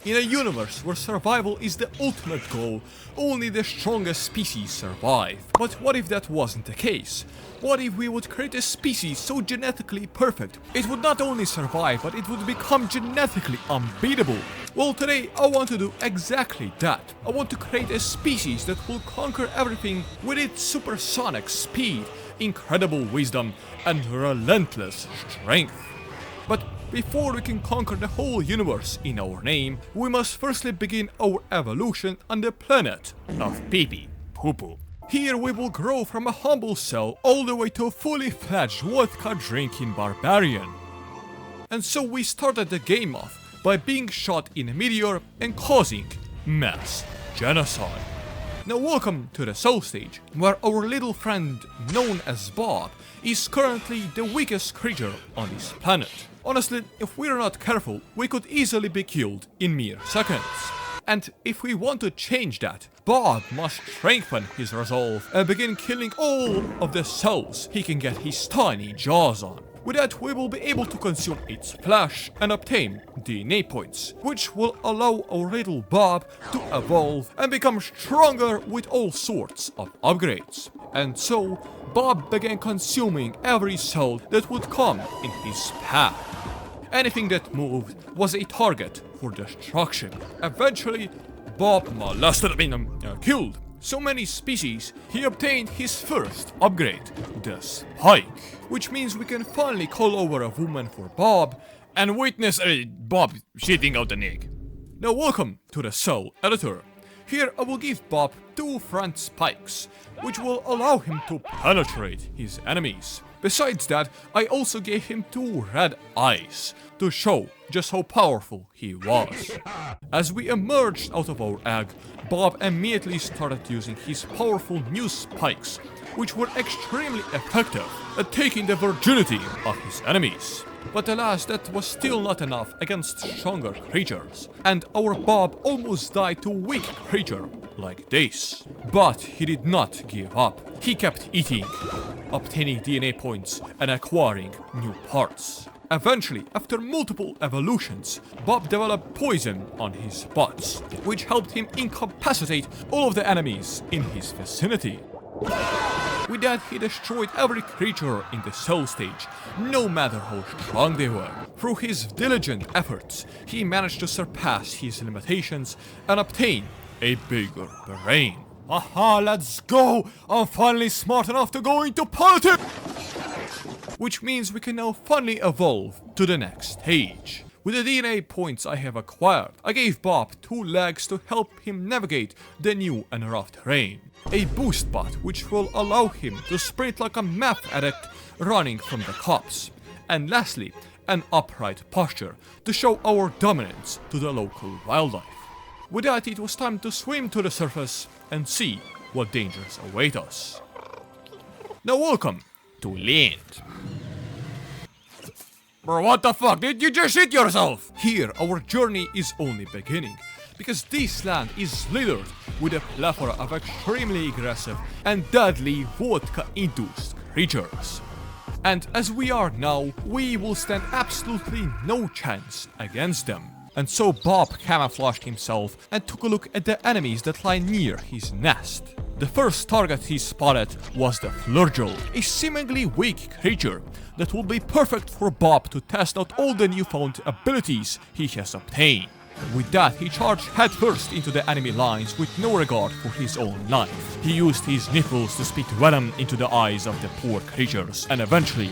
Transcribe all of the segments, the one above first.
In a universe where survival is the ultimate goal, only the strongest species survive. But what if that wasn't the case? What if we would create a species so genetically perfect, it would not only survive, but it would become genetically unbeatable? Well, today I want to do exactly that. I want to create a species that will conquer everything with its supersonic speed, incredible wisdom, and relentless strength. But before we can conquer the whole universe in our name, we must firstly begin our evolution on the planet of Pee-Pee Poo-Poo. Here we will grow from a humble cell all the way to a fully fledged vodka drinking barbarian. And so we started the game off by being shot in a meteor and causing mass genocide. Now welcome to the Soul stage, where our little friend known as Bob is currently the weakest creature on this planet. Honestly, if we're not careful, we could easily be killed in mere seconds. And if we want to change that, Bob must strengthen his resolve and begin killing all of the souls he can get his tiny jaws on. With that, we will be able to consume its flesh and obtain DNA points, which will allow our little Bob to evolve and become stronger with all sorts of upgrades. And so, Bob began consuming every soul that would come in his path. Anything that moved was a target for destruction. Eventually, Bob molested killed so many species, he obtained his first upgrade, the Spike, which means we can finally call over a woman for Bob and witness Bob shitting out an egg. Now welcome to the Soul Editor. Here I will give Bob 2 front spikes, which will allow him to penetrate his enemies. Besides that, I also gave him 2 red eyes to show just how powerful he was. As we emerged out of our egg, Bob immediately started using his powerful new spikes, which were extremely effective at taking the virginity of his enemies. But alas, that was still not enough against stronger creatures, and our Bob almost died to a weak creature like this. But he did not give up. He kept eating, obtaining DNA points, and acquiring new parts. Eventually, after multiple evolutions, Bob developed poison on his butts, which helped him incapacitate all of the enemies in his vicinity. With that, he destroyed every creature in the Soul stage, no matter how strong they were. Through his diligent efforts, he managed to surpass his limitations and obtain a bigger brain. Aha, let's go! I'm finally smart enough to go into politics! Which means we can now finally evolve to the next stage. With the DNA points I have acquired, I gave Bob 2 legs to help him navigate the new and rough terrain. A boost bot which will allow him to sprint like a meth addict running from the cops. And lastly, an upright posture to show our dominance to the local wildlife. With that, it was time to swim to the surface and see what dangers await us. Now welcome to land. Bro, what the fuck? Did you just shit yourself? Here, our journey is only beginning, because this land is littered with a plethora of extremely aggressive and deadly vodka-induced creatures. And as we are now, we will stand absolutely no chance against them. And so Bob camouflaged himself and took a look at the enemies that lie near his nest. The first target he spotted was the Flurgel, a seemingly weak creature that will be perfect for Bob to test out all the newfound abilities he has obtained. With that, he charged headfirst into the enemy lines with no regard for his own life. He used his nipples to spit venom into the eyes of the poor creatures, and eventually,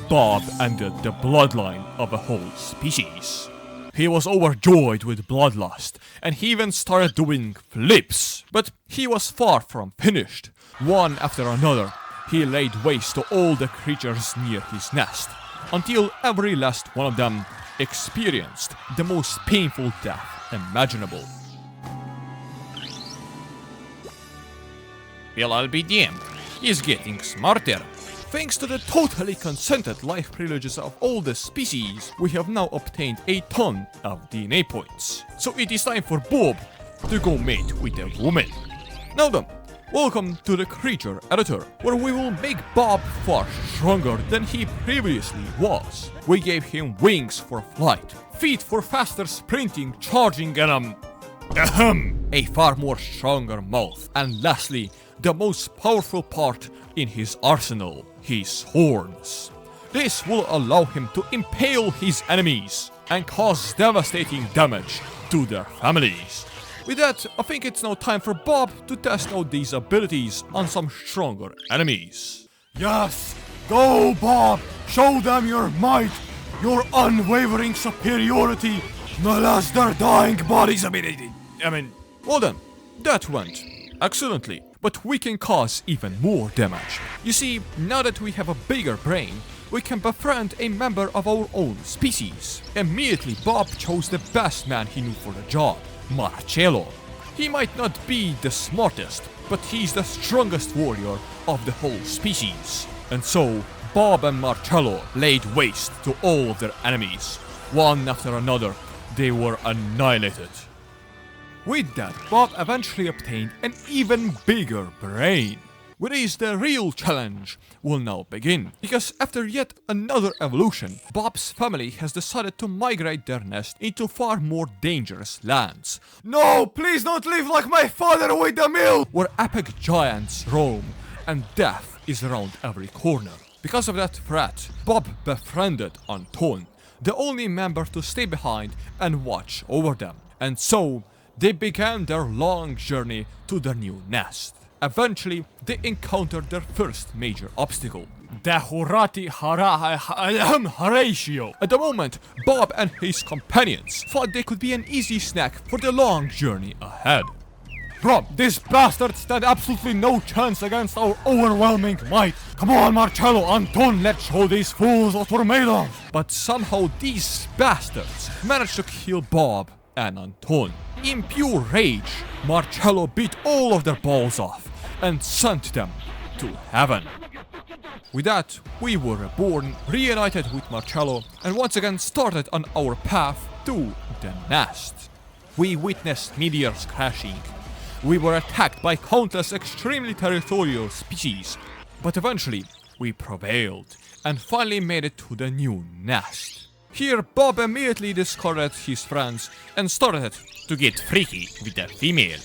Bob ended the bloodline of a whole species. He was overjoyed with bloodlust, and he even started doing flips. But he was far from finished. One after another, he laid waste to all the creatures near his nest, until every last one of them experienced the most painful death imaginable. Well, I'll be damned. He's getting smarter. Thanks to the totally consented life privileges of all the species, we have now obtained a ton of DNA points. So it is time for Bob to go mate with a woman. Now then, Welcome to the Creature Editor, where we will make Bob far stronger than he previously was. We gave him wings for flight, feet for faster sprinting, charging, and a far more stronger mouth, and lastly, the most powerful part in his arsenal, his horns. This will allow him to impale his enemies and cause devastating damage to their families. With that, I think it's now time for Bob to test out these abilities on some stronger enemies. Yes! Go, Bob! Show them your might! Your unwavering superiority! Molest their dying bodies! Well then, that went excellently. But we can cause even more damage. You see, now that we have a bigger brain, we can befriend a member of our own species. Immediately, Bob chose the best man he knew for the job, Marcello. He might not be the smartest, but he's the strongest warrior of the whole species. And so, Bob and Marcello laid waste to all of their enemies. One after another, they were annihilated. With that, Bob eventually obtained an even bigger brain. With this, the real challenge will now begin, because after yet another evolution, Bob's family has decided to migrate their nest into far more dangerous lands. No, please don't live like my father with the milk! Where epic giants roam and death is around every corner. Because of that threat, Bob befriended Anton, the only member to stay behind and watch over them. And so, they began their long journey to their new nest. Eventually, they encountered their first major obstacle, the Horatio. At the moment, Bob and his companions thought they could be an easy snack for the long journey ahead. Bro, these bastards stand absolutely no chance against our overwhelming might. Come on, Marcello, Anton, let's show these fools what we're made of. But somehow these bastards managed to kill Bob and Anton. In pure rage, Marcello beat all of their balls off and sent them to heaven. With that, we were reborn, reunited with Marcello, and once again started on our path to the nest. We witnessed meteors crashing. We were attacked by countless extremely territorial species, but eventually we prevailed and finally made it to the new nest. Here, Bob immediately discarded his friends and started to get freaky with the female.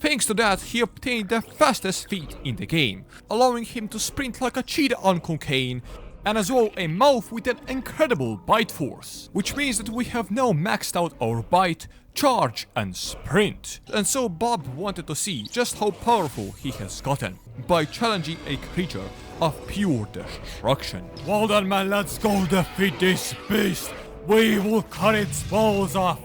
Thanks to that, he obtained the fastest feet in the game, allowing him to sprint like a cheetah on cocaine, and as well a mouth with an incredible bite force, which means that we have now maxed out our bite, charge and sprint. And so Bob wanted to see just how powerful he has gotten by challenging a creature of pure destruction. Well done, man, let's go defeat this beast. We will cut its balls off.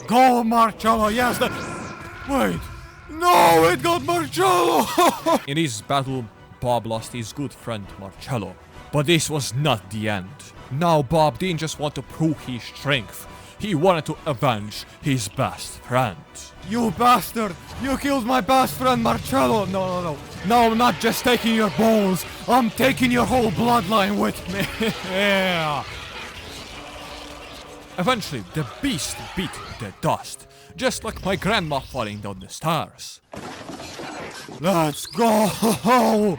Go, Marcello, yes, Wait, no, it got Marcello! In this battle, Bob lost his good friend Marcello. But this was not the end. Now Bob didn't just want to prove his strength, he wanted to avenge his best friend. You bastard! You killed my best friend Marcello! No. No, I'm not just taking your bones, I'm taking your whole bloodline with me! Yeah. Eventually, the beast beat the dust, just like my grandma falling down the stairs. Let's go!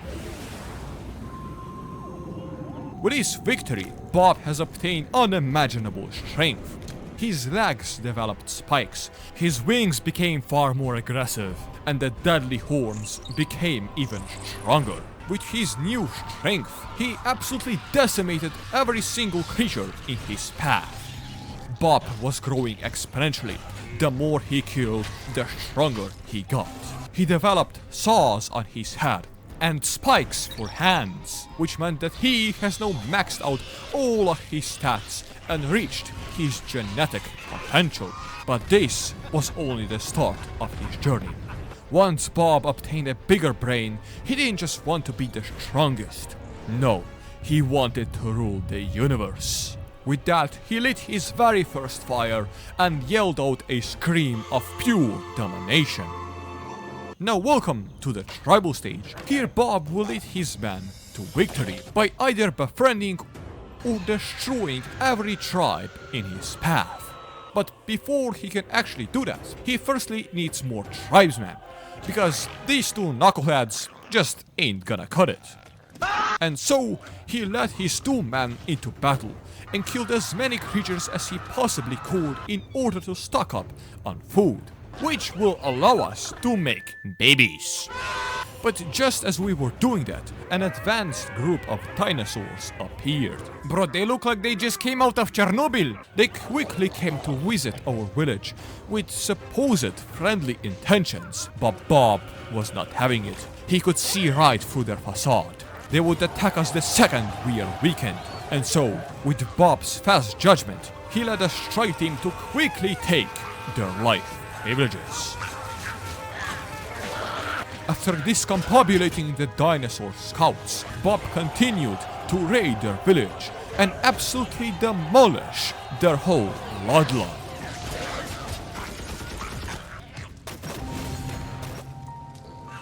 With his victory, Bob has obtained unimaginable strength. His legs developed spikes, his wings became far more aggressive, and the deadly horns became even stronger. With his new strength, he absolutely decimated every single creature in his path. Bob was growing exponentially. The more he killed, the stronger he got. He developed saws on his head and spikes for hands, which meant that he has now maxed out all of his stats and reached his genetic potential. But this was only the start of his journey. Once Bob obtained a bigger brain, he didn't just want to be the strongest. No, he wanted to rule the universe. With that, he lit his very first fire and yelled out a scream of pure domination. Now welcome to the tribal stage. Here Bob will lead his men to victory by either befriending or destroying every tribe in his path. But before he can actually do that, he firstly needs more tribesmen, because these two knuckleheads just ain't gonna cut it. And so, he led his 2 men into battle and killed as many creatures as he possibly could in order to stock up on food, which will allow us to make babies. But just as we were doing that, an advanced group of dinosaurs appeared. Bro, they look like they just came out of Chernobyl. They quickly came to visit our village with supposed friendly intentions, but Bob was not having it. He could see right through their facade. They would attack us the second we are weakened. And so, with Bob's fast judgment, he led a strike team to quickly take their life privileges. After discombobulating the dinosaur scouts, Bob continued to raid their village and absolutely demolish their whole bloodline.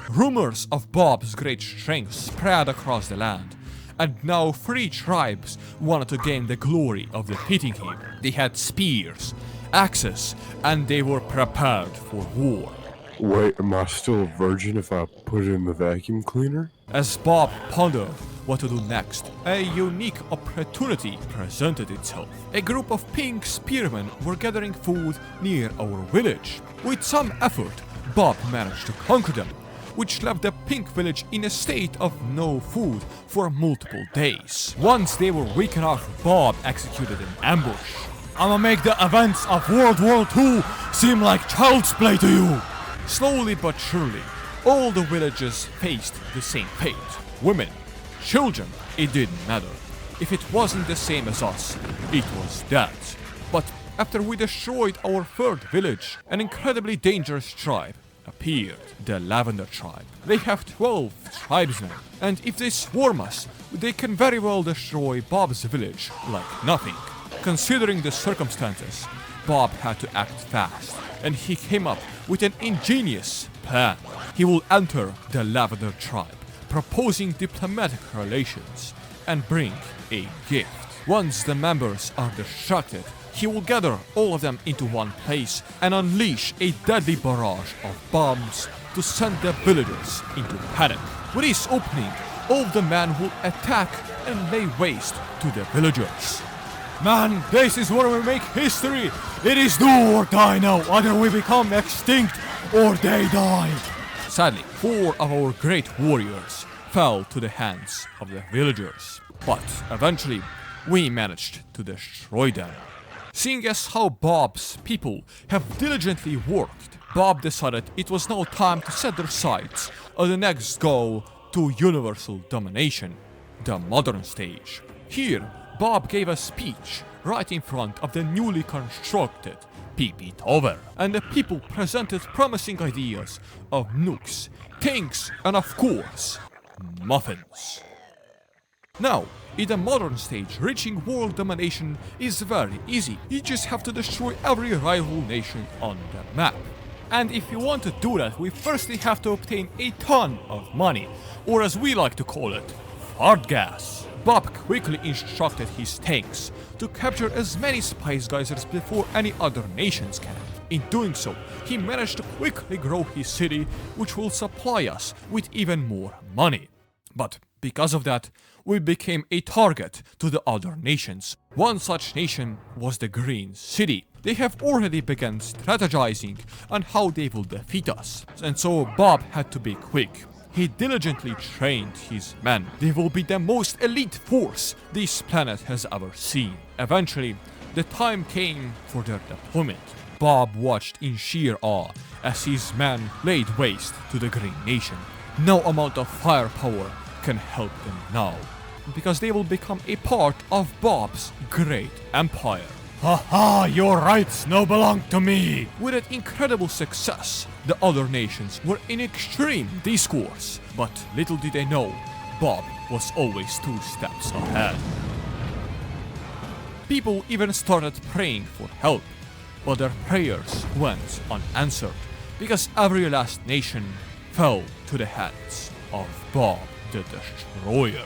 Rumors of Bob's great strength spread across the land, and now 3 tribes wanted to gain the glory of defeating him. They had spears, axes, and they were prepared for war. Wait, am I still a virgin if I put it in the vacuum cleaner? As Bob pondered what to do next, a unique opportunity presented itself. A group of pink spearmen were gathering food near our village. With some effort, Bob managed to conquer them, which left the pink village in a state of no food for multiple days. Once they were weak enough, Bob executed an ambush. I'ma make the events of World War II seem like child's play to you. Slowly but surely, all the villagers faced the same fate. Women, children, it didn't matter. If it wasn't the same as us, it was that. But after we destroyed our 3rd village, an incredibly dangerous tribe appeared, the Lavender tribe. They have 12 tribesmen, and if they swarm us, they can very well destroy Bob's village like nothing. Considering the circumstances, Bob had to act fast, and he came up with an ingenious plan. He will enter the Lavender tribe, proposing diplomatic relations, and bring a gift. Once the members are distracted, he will gather all of them into one place and unleash a deadly barrage of bombs to send the villagers into panic. With this opening, all the men will attack and lay waste to the villagers. Man, this is where we make history. It is do or die now. Either we become extinct or they die. Sadly, 4 of our great warriors fell to the hands of the villagers. But eventually, we managed to destroy them. Seeing as how Bob's people have diligently worked, Bob decided it was now time to set their sights on the next goal to universal domination, the modern stage. Here, Bob gave a speech right in front of the newly constructed PP Tower, and the people presented promising ideas of nukes, tanks, and of course, muffins. Now, in the modern stage, reaching world domination is very easy. You just have to destroy every rival nation on the map. And if you want to do that, we firstly have to obtain a ton of money, or as we like to call it, fart gas. Bob quickly instructed his tanks to capture as many spice geysers before any other nations can. In doing so, he managed to quickly grow his city, which will supply us with even more money. But because of that, we became a target to the other nations. One such nation was the Green City. They have already begun strategizing on how they will defeat us, and so Bob had to be quick. He diligently trained his men. They will be the most elite force this planet has ever seen. Eventually, the time came for their deployment. Bob watched in sheer awe as his men laid waste to the Green Nation. No amount of firepower can help them now, because they will become a part of Bob's great empire. Haha, your rights now belong to me. With that incredible success, the other nations were in extreme discourse, but little did they know, Bob was always 2 steps ahead. People even started praying for help, but their prayers went unanswered, because every last nation fell to the hands of Bob the Destroyer.